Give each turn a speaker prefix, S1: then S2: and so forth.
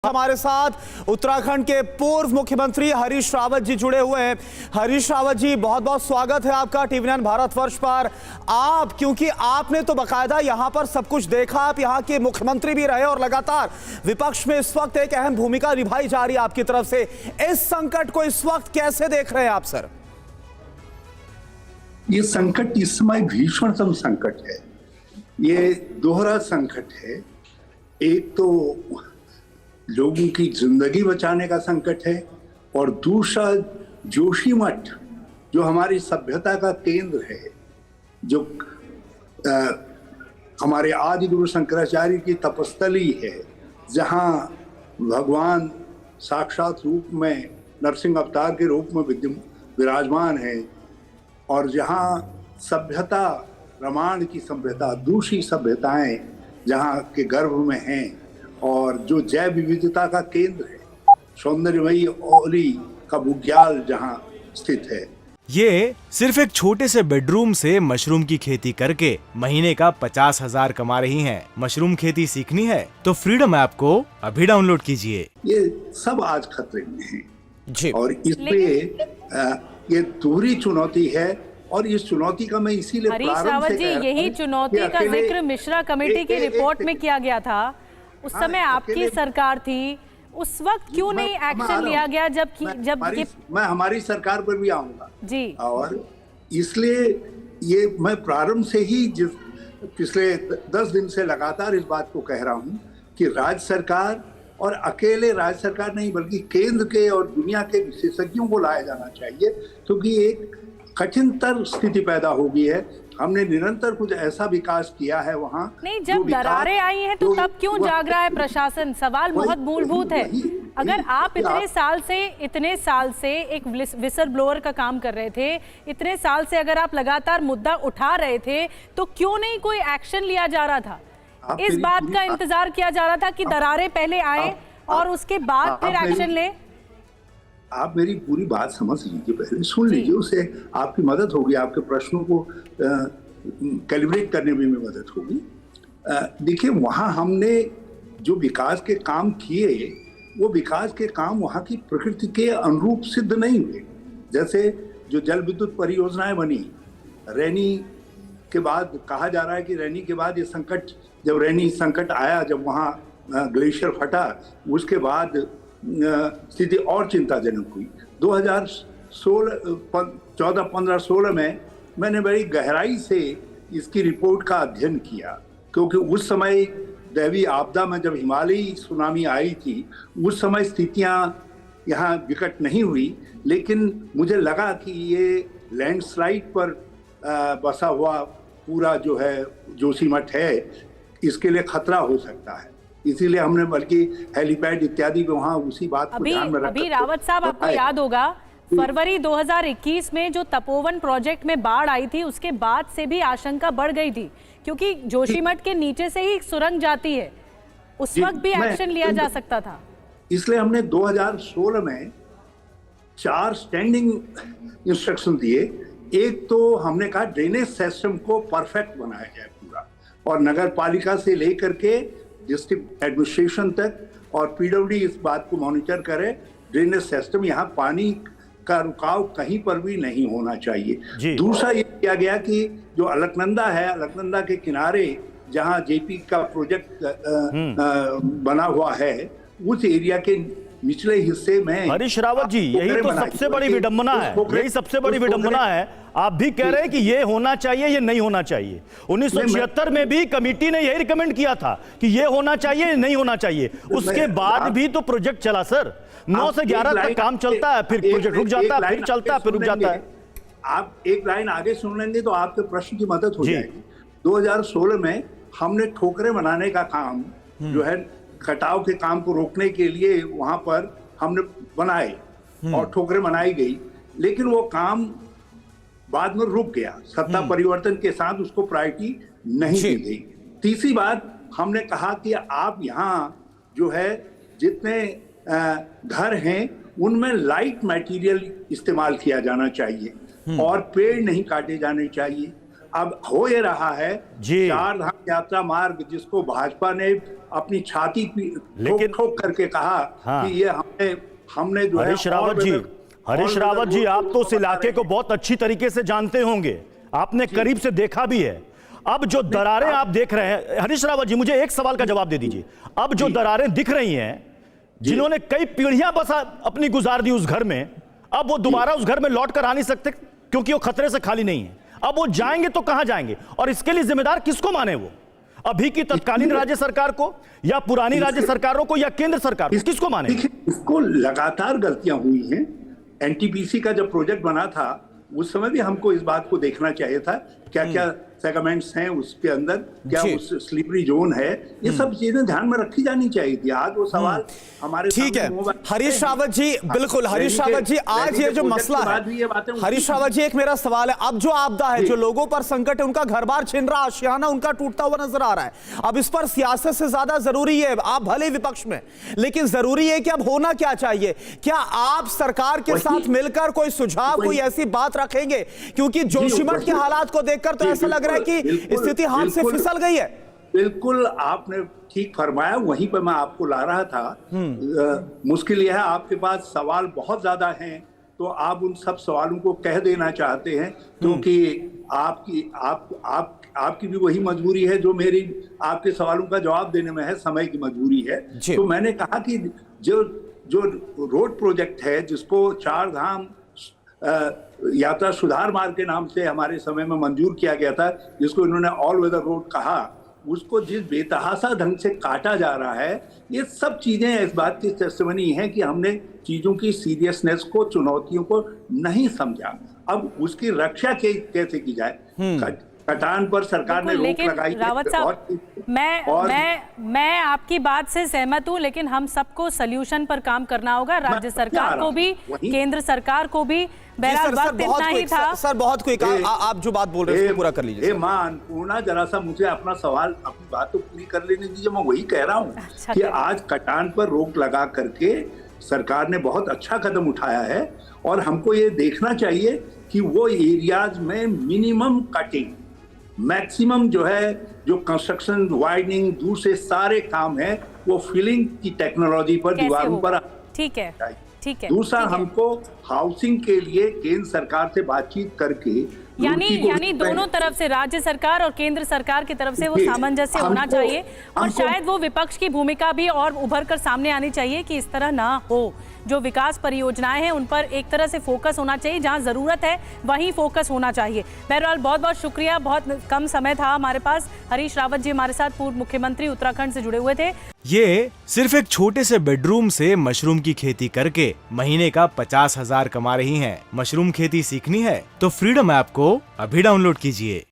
S1: हमारे साथ उत्तराखंड के पूर्व मुख्यमंत्री हरीश रावत जी जुड़े हुए हैं। हरीश रावत जी, बहुत बहुत स्वागत है आपका TV9 भारतवर्ष पर। क्योंकि आपने तो बकायदा यहां पर सब कुछ देखा, आप यहां के मुख्यमंत्री भी रहे और लगातार विपक्ष में इस वक्त एक अहम भूमिका निभाई जा रही है आपकी तरफ से। इस संकट को इस वक्त कैसे देख रहे हैं आप सर?
S2: ये संकट इस समय भीषणतम संकट है। ये दोहरा संकट है। एक तो लोगों की जिंदगी बचाने का संकट है और दूसरा जोशीमठ जो हमारी सभ्यता का केंद्र है, जो हमारे आदि गुरु शंकराचार्य की तपस्थली है, जहाँ भगवान साक्षात रूप में नरसिंह अवतार के रूप में विराजमान है और जहाँ सभ्यता, रामायण की सभ्यता, दूसरी सभ्यताएं जहाँ के गर्भ में हैं और जो जैव विविधता का केंद्र है, सौंदर्यमयी ओली का बुग्याल जहाँ स्थित है।
S3: ये सिर्फ एक छोटे से बेडरूम से मशरूम की खेती करके महीने का 50,000 कमा रही हैं। मशरूम खेती सीखनी है तो फ्रीडम ऐप को अभी डाउनलोड कीजिए।
S2: ये सब आज खतरे में है
S1: जी।
S2: और इसलिए ये दोहरी चुनौती है और इस चुनौती का मैं इसीलिए
S4: हरीश रावत जी, यही चुनौती का जिक्र मिश्रा कमेटी की रिपोर्ट में किया गया था। उस समय आपकी सरकार थी, उस वक्त क्यों नहीं एक्शन लिया गया? मैं
S2: हमारी सरकार पर भी आऊंगा
S4: जी।
S2: और इसलिए ये मैं प्रारंभ से ही पिछले 10 दिन से लगातार इस बात को कह रहा हूं कि राज्य सरकार और अकेले राज्य सरकार नहीं बल्कि केंद्र के और दुनिया के विशेषज्ञों को लाया जाना चाहिए, क्योंकि एक कठिनतर स्थिति पैदा हो गई है। हमने निरंतर कुछ ऐसा विकास किया है वहाँ।
S4: नहीं, जब दरारें आई हैं तो तब क्यों जाग रहा है प्रशासन? सवाल बहुत मूलभूत है। अगर आप इतने साल से एक विसल ब्लोअर का काम कर रहे थे, इतने साल से अगर आप लगातार मुद्दा उठा रहे थे, तो क्यों नहीं कोई एक्शन लिया जा रहा था? इस बात का इंतजार किया जा रहा था कि दरारें पहले आए और उसके बाद फिर एक्शन ले।
S2: आप मेरी पूरी बात समझ लीजिए, पहले सुन लीजिए, उससे आपकी मदद होगी, आपके प्रश्नों को कैलिब्रेट करने में मदद होगी। देखिए, वहाँ हमने जो विकास के काम किए, वो विकास के काम वहाँ की प्रकृति के अनुरूप सिद्ध नहीं हुए। जैसे जो जल विद्युत परियोजनाएं बनी, रैनी के बाद कहा जा रहा है कि रैनी के बाद ये संकट, जब रैनी संकट आया, जब वहाँ ग्लेशियर फटा, उसके बाद स्थिति और चिंताजनक हुई। 2014-15-16 में मैंने बड़ी गहराई से इसकी रिपोर्ट का अध्ययन किया, क्योंकि उस समय दैवीय आपदा में जब हिमालयी सुनामी आई थी, उस समय स्थितियां यहाँ विकट नहीं हुई, लेकिन मुझे लगा कि ये लैंडस्लाइड पर बसा हुआ पूरा जो है जोशीमठ है, इसके लिए खतरा हो सकता है। इसीलिए हमने बल्कि हेलीपैड इत्यादि पे वहाँ उसी बात को ध्यान में रखा।
S4: अभी रावत साहब, आपको याद होगा फरवरी 2021 में जो तपोवन प्रोजेक्ट में बाढ़ आई थी, उसके बाद से भी आशंका बढ़ गई थी, क्योंकि जोशीमठ के नीचे से ही सुरंग जाती है। उस वक्त भी एक्शन लिया जा सकता था।
S2: इसलिए हमने 2016 में 4 स्टैंडिंग इंस्ट्रक्शन दिए। एक तो हमने कहा ड्रेनेज सिस्टम को परफेक्ट बनाया जाए पूरा, और नगर पालिका से लेकर के डिस्ट्रिक्ट एडमिनिस्ट्रेशन तक, और पीडब्ल्यूडी इस बात को मॉनिटर करे, ड्रेनेज सिस्टम, यहाँ पानी का रुकाव कहीं पर भी नहीं होना चाहिए। दूसरा ये किया गया कि जो अलकनंदा है, अलकनंदा के किनारे जहाँ जेपी का प्रोजेक्ट बना हुआ है, उस एरिया के निचले हिस्से में।
S5: हरीश रावत जी, यही तो सबसे बड़ी विडंबना है, यही सबसे बड़ी विडंबना है। आप भी कह रहे हैं कि ये होना चाहिए, ये नहीं होना चाहिए। 1976 में भी कमेटी ने यही रिकमेंड किया था कि ये होना चाहिए, नहीं होना चाहिए। उसके बाद भी तो प्रोजेक्ट चला सर, 9 से 11 तक काम चलता है, फिर प्रोजेक्ट रुक जाता है, फिर चलता है, फिर रुक जाता है।
S2: आप एक लाइन आगे सुन लेंगे तो आपके प्रश्न की मदद हो जाएगी। 2016 में हमने ठोकरें बनाने का काम जो है, कटाव के काम को रोकने के लिए वहां पर हमने बनाए और ठोकरें बनाई गई, लेकिन वो काम बाद में रुक गया। सत्ता परिवर्तन के साथ उसको प्रायोरिटी नहीं दी गई। तीसरी बात, हमने कहा कि आप यहाँ जो है जितने घर हैं उनमें लाइट मटेरियल इस्तेमाल किया जाना चाहिए और पेड़ नहीं काटे जाने चाहिए। अब हो ये रहा है
S5: जी।
S2: चार धाम यात्रा मार्ग, जिसको भाजपा ने अपनी छाती
S5: लेकिन-
S2: ठोक करके कहा
S5: हाँ।
S2: कि ये हमने जो है
S5: हरीश रावत जी, हरीश रावत जी, आप तो उस इलाके को बहुत अच्छी तरीके से जानते होंगे, आपने करीब से देखा भी है। अब जो दरारें आप देख रहे हैं, हरीश रावत जी, मुझे एक सवाल का जवाब दे दीजिए। अब जो दरारें दिख रही हैं, जिन्होंने कई पीढ़ियां बस अपनी गुजार दी उस घर में, अब वो दोबारा उस घर में लौट कर आ नहीं सकते क्योंकि वो खतरे से खाली नहीं है। अब वो जाएंगे तो कहां जाएंगे, और इसके लिए जिम्मेदार किसको माने? वो अभी की तत्कालीन राज्य सरकार को, या पुरानी राज्य सरकारों को, या केंद्र सरकार को? किसको माने?
S2: इसको लगातार गलतियां हुई हैं। एनटीपीसी का जब प्रोजेक्ट बना था उस समय भी हमको इस बात को देखना चाहिए था, क्या क्या सेगमेंट्स हैं उसके अंदर, क्या उस स्लीपरी जोन है, ये सब चीजें ध्यान में रखी जानी चाहिए थी। आज वो सवाल हमारे
S1: ठीक है हरीश रावत जी, बिल्कुल हरीश रावत जी, आज ये जो मसला है, हरीश रावत जी, एक मेरा सवाल है, अब जो आपदा है, जो लोगों पर संकट है, उनका घर बार छिन रहा, आशियाना उनका टूटता हुआ नजर आ रहा है। अब इस पर सियासत से ज्यादा जरूरी है, आप भले विपक्ष में, लेकिन जरूरी है कि अब होना क्या चाहिए? क्या आप सरकार के साथ मिलकर कोई सुझाव, कोई ऐसी बात रखेंगे? क्योंकि जोशीमठ के हालात को देखकर तो ऐसा लग रहा है कि स्थिति हाथ से फिसल गई है।
S2: बिल्कुल आपने ठीक फरमाया, वहीं पर मैं आपको ला रहा था। मुश्किल यह है, आपके पास सवाल बहुत ज्यादा हैं, तो आप उन सब सवालों को कह देना चाहते हैं, क्योंकि आपकी भी वही मजबूरी है जो मेरी आपके सवालों का जवाब देने में है, समय की मजबूरी है। तो मैंने कहा कि जो रोड प्रोजेक्ट है, जिसको चार धाम यात्रा सुधार मार्ग के नाम से हमारे समय में मंजूर किया गया था, जिसको इन्होंने ऑल वेदर रोड कहा, उसको जिस बेतहाशा ढंग से काटा जा रहा है, ये सब चीजें इस बात की टेस्टिमनी है कि हमने चीजों की सीरियसनेस को, चुनौतियों को नहीं समझा। अब उसकी रक्षा कैसे की जाए? कटान पर सरकार ने रोक लगाई।
S4: रावत साहब, मैं आपकी बात से सहमत हूं, लेकिन हम सबको सॉल्यूशन पर काम करना होगा, राज्य सरकार को भी, केंद्र सरकार को भी। बहरहाल वक्त इतना ही था।
S1: सर बहुत क्विक, आप जो बात बोल रहे हैं उसको पूरा कर लीजिए।
S2: अन्नपूर्णा, जरा सा मुझे अपना सवाल, अपनी बात तो पूरी कर लेने दीजिए। मैं वही कह रहा हूँ कि आज कटान पर रोक लगा करके सरकार ने बहुत अच्छा कदम उठाया है, और हमको ये देखना चाहिए कि वो एरियाज में मिनिमम कटिंग, मैक्सिमम जो है, जो कंस्ट्रक्शन, वाइडनिंग, दूर से सारे काम है, वो फिलिंग की टेक्नोलॉजी पर, दीवारों पर।
S4: ठीक है, ठीक है।
S2: दूसरा, हमको हाउसिंग के लिए केंद्र सरकार से बातचीत करके,
S4: यानी दोनों तरफ से, राज्य सरकार और केंद्र सरकार की तरफ से वो सामंजस्य होना चाहिए, और शायद वो विपक्ष की भूमिका भी और उभर कर सामने आनी चाहिए कि इस तरह ना हो। जो विकास परियोजनाएं हैं उन पर एक तरह से फोकस होना चाहिए, जहां जरूरत है वहीं फोकस होना चाहिए। बहरहाल बहुत बहुत शुक्रिया, बहुत कम समय था हमारे पास। हरीश रावत जी हमारे साथ, पूर्व मुख्यमंत्री उत्तराखंड से जुड़े हुए थे।
S3: ये सिर्फ एक छोटे से बेडरूम से मशरूम की खेती करके महीने का 50,000 कमा रही हैं। मशरूम खेती सीखनी है तो फ्रीडम ऐप को अभी डाउनलोड कीजिए।